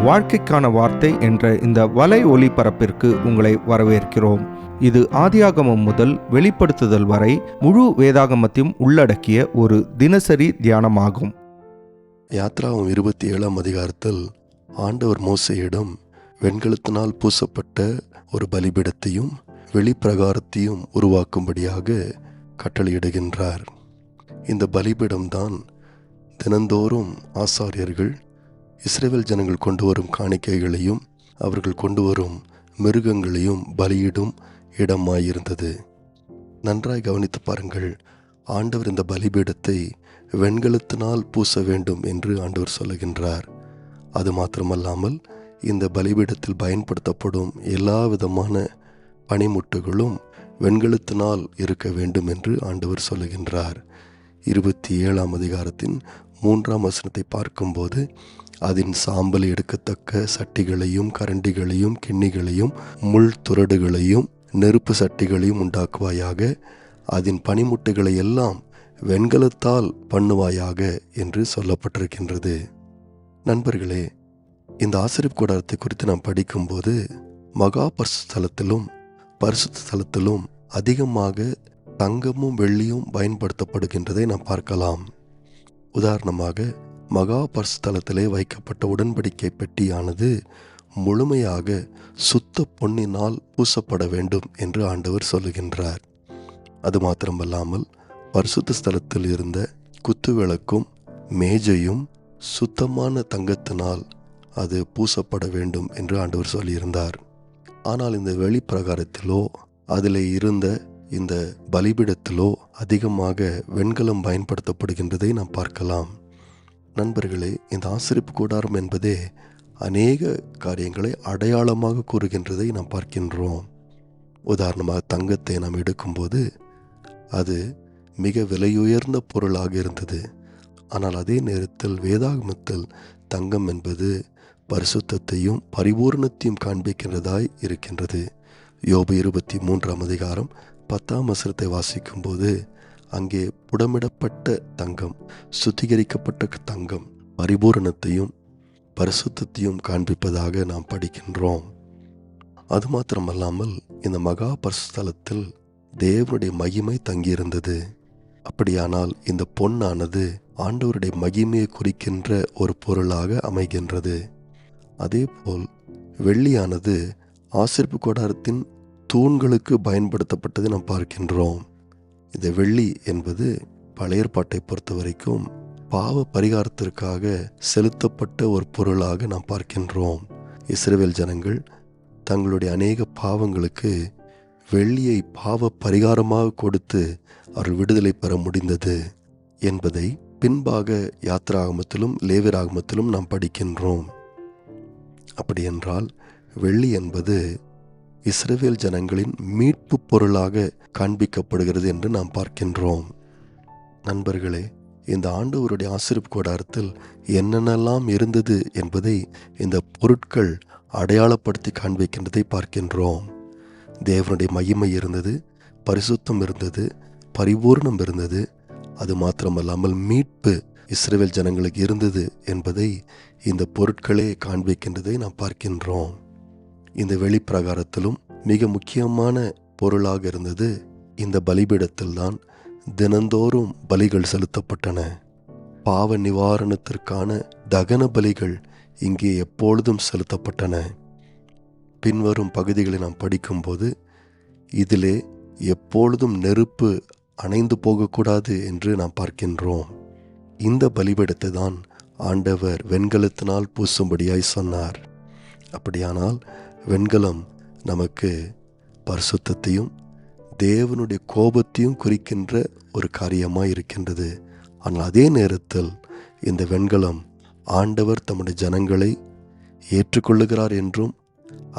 வாழ்க்கைக்கான வார்த்தை என்ற இந்த வலை ஒளிபரப்பிற்கு உங்களை வரவேற்கிறோம். இது ஆதியாகமம் முதல் வெளிப்படுத்துதல் வரை முழு வேதாகமத்தையும் உள்ளடக்கிய ஒரு தினசரி தியானமாகும். யாத்ராவும் 27ஆம் அதிகாரத்தில் ஆண்டவர் மோசேயிடம் வெண்கலத்தினால் பூசப்பட்ட ஒரு பலிபீடத்தையும் வெளிப்பிரகாரத்தையும் உருவாக்கும்படியாக கட்டளையிடுகின்றார். இந்த பலிபீடம்தான் தினந்தோறும் ஆசாரியர்கள் இஸ்ரவேல் ஜனங்கள் கொண்டு வரும் காணிக்கைகளையும் அவர்கள் கொண்டு வரும் மிருகங்களையும் பலியிடும் இடமாயிருந்தது. நன்றாய் கவனித்து பாருங்கள். ஆண்டவர் இந்த பலிபீடத்தை வெண்கலத்தினால் பூச வேண்டும் என்று ஆண்டவர் சொல்லுகின்றார். அது மாத்திரமல்லாமல் இந்த பலிபீடத்தில் பயன்படுத்தப்படும் எல்லா விதமான பனிமுட்டுகளும் வெண்கலத்தினால் இருக்க வேண்டும் என்று ஆண்டவர் சொல்லுகின்றார். 27ஆம் அதிகாரத்தின் 3ஆம் வசனத்தை பார்க்கும்போது அதன் சாம்பல் எடுக்கத்தக்க சட்டிகளையும் கரண்டிகளையும் கிண்ணிகளையும் முள் துறடுகளையும் நெருப்பு சட்டிகளையும் உண்டாக்குவாயாக, அதன் பனிமுட்டுகளை எல்லாம் வெண்கலத்தால் பண்ணுவாயாக என்று சொல்லப்பட்டிருக்கின்றது. நண்பர்களே, இந்த ஆசரிப்பு கூடாரத்தை குறித்து நாம் படிக்கும்போது மகா பரிசுத்தலத்திலும் பரிசுத்த ஸ்தலத்திலும் அதிகமாக தங்கமும் வெள்ளியும் பயன்படுத்தப்படுகின்றதை நாம் பார்க்கலாம். உதாரணமாக, மகா பரிசுத்தலத்திலே வைக்கப்பட்ட உடன்படிக்கை பெட்டியானது முழுமையாக சுத்த பொன்னினால் பூசப்பட வேண்டும் என்று ஆண்டவர் சொல்லுகின்றார். அது மாத்திரமல்லாமல் பரிசுத்த ஸ்தலத்தில் இருந்த குத்துவிளக்கும் மேஜையும் சுத்தமான தங்கத்தினால் அது பூசப்பட வேண்டும் என்று ஆண்டவர் சொல்லியிருந்தார். ஆனால் இந்த வெளிப்பிரகாரத்திலோ அதில் இருந்த இந்த பலிபீடத்திலோ அதிகமாக வெண்கலம் பயன்படுத்தப்படுகின்றதை நாம் பார்க்கலாம். நண்பர்களே, இந்த ஆசரிப்பு கூடாரம் என்பதே அநேக காரியங்களை அடையாளமாக கூறுகின்றதை நாம் பார்க்கின்றோம். உதாரணமாக, தங்கத்தை நாம் எடுக்கும்போது அது மிக விலையுயர்ந்த பொருளாக இருந்தது. ஆனால் அதே நேரத்தில் வேதாகமத்தில் தங்கம் என்பது பரிசுத்தத்தையும் பரிபூர்ணத்தையும் காண்பிக்கின்றதாய் இருக்கின்றது. யோபு 23ஆம் அதிகாரம் 10ஆம் வசனத்தை வாசிக்கும்போது அங்கே புடமிடப்பட்ட தங்கம், சுத்திகரிக்கப்பட்ட தங்கம் பரிபூரணத்தையும் பரிசுத்தத்தையும் காண்பிப்பதாக நாம் படிக்கின்றோம். அது மாத்திரமல்லாமல் இந்த மகா பரிசுத்தலத்தில் தேவனுடைய மகிமை தங்கியிருந்தது. அப்படியானால் இந்த பொன்னானது ஆண்டவருடைய மகிமையை குறிக்கின்ற ஒரு பொருளாக அமைகின்றது. அதேபோல் வெள்ளியானது ஆசரிப்பு கூடாரத்தின் தூண்களுக்கு பயன்படுத்தப்பட்டதை நாம் பார்க்கின்றோம். இந்த வெள்ளி என்பது பழைய ஏற்பாட்டை பொறுத்த வரைக்கும் பாவ பரிகாரத்திற்காக செலுத்தப்பட்ட ஒரு பொருளாக நாம் பார்க்கின்றோம். இஸ்ரவேல் ஜனங்கள் தங்களுடைய அநேக பாவங்களுக்கு வெள்ளியை பாவ பரிகாரமாக கொடுத்து அவர்கள் விடுதலை பெற முடிந்தது என்பதை பின்பாக யாத்திராகமத்திலும் லேவியராகமத்திலும் நாம் படிக்கின்றோம். அப்படியென்றால் வெள்ளி என்பது இஸ்ரவேல் ஜனங்களின் மீட்பு பொருளாக காண்பிக்கப்படுகிறது என்று நாம் பார்க்கின்றோம். நண்பர்களே, இந்த ஆண்டவருடைய ஆசரிப்பு கூடாரத்தில் என்னென்னலாம் இருந்தது என்பதை இந்த பொருட்கள் அடையாளப்படுத்தி காண்பிக்கின்றதை பார்க்கின்றோம். தேவனுடைய மகிமை இருந்தது, பரிசுத்தம் இருந்தது, பரிபூர்ணம் இருந்தது. அது மாத்திரமல்லாமல் மீட்பு இஸ்ரவேல் ஜனங்களுக்கு இருந்தது என்பதை இந்த பொருட்களே காண்பிக்கின்றதை நாம் பார்க்கின்றோம். இந்த வெளிப்பிரகாரத்திலும் மிக முக்கியமான பொருளாக இருந்தது இந்த பலிபீடத்தில்தான் தினந்தோறும் பலிகள் செலுத்தப்பட்டன. பாவ நிவாரணத்திற்கான தகன பலிகள் இங்கே எப்பொழுதும் செலுத்தப்பட்டன. பின்வரும் பகுதிகளை நாம் படிக்கும்போது இதிலே எப்பொழுதும் நெருப்பு அணைந்து போகக்கூடாது என்று நாம் பார்க்கின்றோம். இந்த பலிபீடத்தை தான் ஆண்டவர் வெண்கலத்தினால் பூசும்படியாய் சொன்னார். அப்படியானால் வெண்கலம் நமக்கு பரிசுத்தத்தையும் தேவனுடைய கோபத்தையும் குறிக்கின்ற ஒரு காரியமாக இருக்கின்றது. ஆனால் அதே நேரத்தில் இந்த வெண்கலம் ஆண்டவர் தம்முடைய ஜனங்களை ஏற்றுக்கொள்ளுகிறார் என்றும்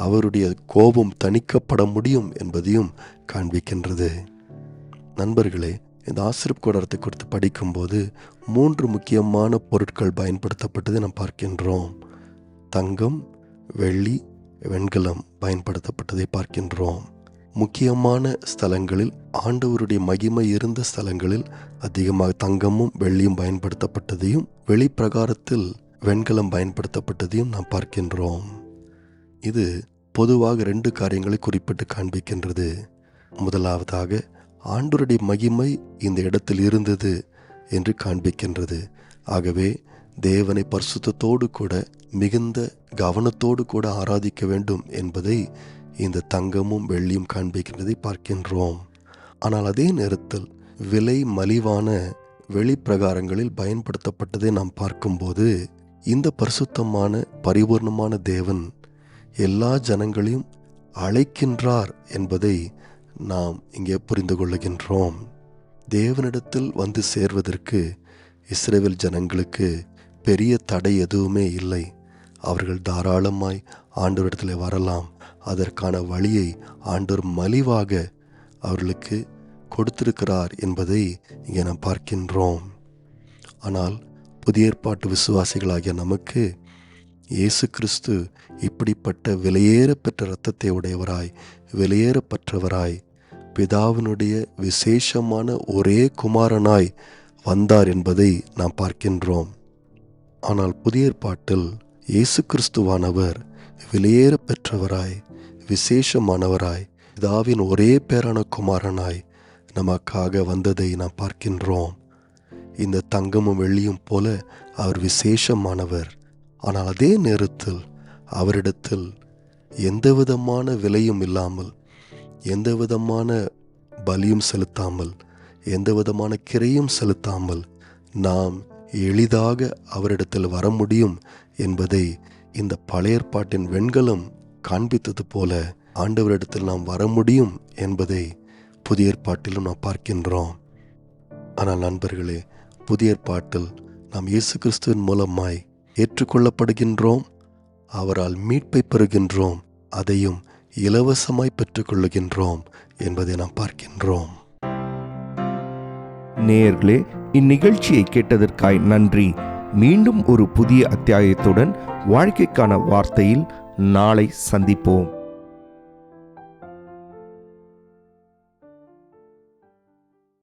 அவருடைய கோபம் தணிக்கப்பட முடியும் என்பதையும் காண்பிக்கின்றது. நண்பர்களே, இந்த ஆசரிப்பு கூடாரத்தை குறித்து படிக்கும்போது 3 முக்கியமான பொருட்கள் பயன்படுத்தப்பட்டதை நாம் பார்க்கின்றோம். தங்கம், வெள்ளி, வெண்கலம் பயன்படுத்தப்பட்டதை பார்க்கின்றோம். முக்கியமான ஸ்தலங்களில், ஆண்டவருடைய மகிமை இருந்த ஸ்தலங்களில் அதிகமாக தங்கமும் வெள்ளியும் பயன்படுத்தப்பட்டதையும், வெளிப்பிரகாரத்தில் வெண்கலம் பயன்படுத்தப்பட்டதையும் நாம் பார்க்கின்றோம். இது பொதுவாக 2 காரியங்களை குறிப்பிட்டு காண்பிக்கின்றது. முதலாவதாக ஆண்டவருடைய மகிமை இந்த இடத்தில் இருந்தது என்று காண்பிக்கின்றது. ஆகவே தேவனை பரிசுத்தத்தோடு கூட மிகுந்த கவனத்தோடு கூட ஆராதிக்க வேண்டும் என்பதை இந்த தங்கமும் வெள்ளியும் காண்பிக்கின்றதை பார்க்கின்றோம். ஆனால் அதே நேரத்தில் விலை மலிவான வெளிப்பிரகாரங்களில் பயன்படுத்தப்பட்டதை நாம் பார்க்கும்போது இந்த பரிசுத்தமான பரிபூர்ணமான தேவன் எல்லா ஜனங்களையும் அழைக்கின்றார் என்பதை நாம் இங்கே புரிந்து கொள்ளுகின்றோம். தேவனிடத்தில் வந்து சேர்வதற்கு இஸ்ரவேல் ஜனங்களுக்கு பெரிய தடை எதுவுமே இல்லை. அவர்கள் தாராளமாய் ஆண்டவரிடத்தில் வரலாம். அதற்கான வழியை ஆண்டவர் மலிவாக அவர்களுக்கு கொடுத்திருக்கிறார் என்பதை இங்கே நாம் பார்க்கின்றோம். ஆனால் புதிய ஏற்பாட்டு விசுவாசிகளாகிய நமக்கு இயேசு கிறிஸ்து இப்படிப்பட்ட விலையேறப்பெற்ற இரத்தத்தை உடையவராய், விலையேறப்பெற்றவராய், பிதாவினுடைய விசேஷமான ஒரே குமாரனாய் வந்தார் என்பதை நாம் பார்க்கின்றோம். ஆனால் புதிய ஏற்பாட்டில் இயேசு கிறிஸ்துவானவர் விலையேறப்பெற்றவராய், விசேஷமானவராய், பிதாவின் ஒரே பேரான குமாரனாய் நமக்காக வந்ததை நாம் பார்க்கின்றோம். இந்த தங்கமும் வெள்ளியும் போல அவர் விசேஷமானவர். ஆனால் அதே நேரத்தில் அவரிடத்தில் எந்த விதமான விலையும் இல்லாமல், எந்த விதமான பலியும் செலுத்தாமல், எந்த விதமான கிரையும் செலுத்தாமல் நாம் எளிதாக அவரிடத்தில் வர முடியும் என்பதை இந்த பழைய ஏற்பாட்டின் வெண்கலம் காண்பித்தது போல ஆண்டவரிடத்தில் நாம் வர முடியும் என்பதை புதிய ஏற்பாட்டிலும் நாம் பார்க்கின்றோம். ஆனால் நண்பர்களே, புதிய ஏற்பாட்டில் நாம் இயேசு கிறிஸ்துவின் மூலமாய் ஏற்றுக்கொள்ளப்படுகின்றோம். அவரால் மீட்பை பெறுகின்றோம். அதையும் இலவசமாய் பெற்றுக்கொள்ளுகின்றோம் என்பதை நாம் பார்க்கின்றோம். நேயர்களே, இந்நிகழ்ச்சியை கேட்டதற்காய் நன்றி. மீண்டும் ஒரு புதிய அத்தியாயத்துடன் வாழ்க்கைக்கான வார்த்தையில் நாளை சந்திப்போம்.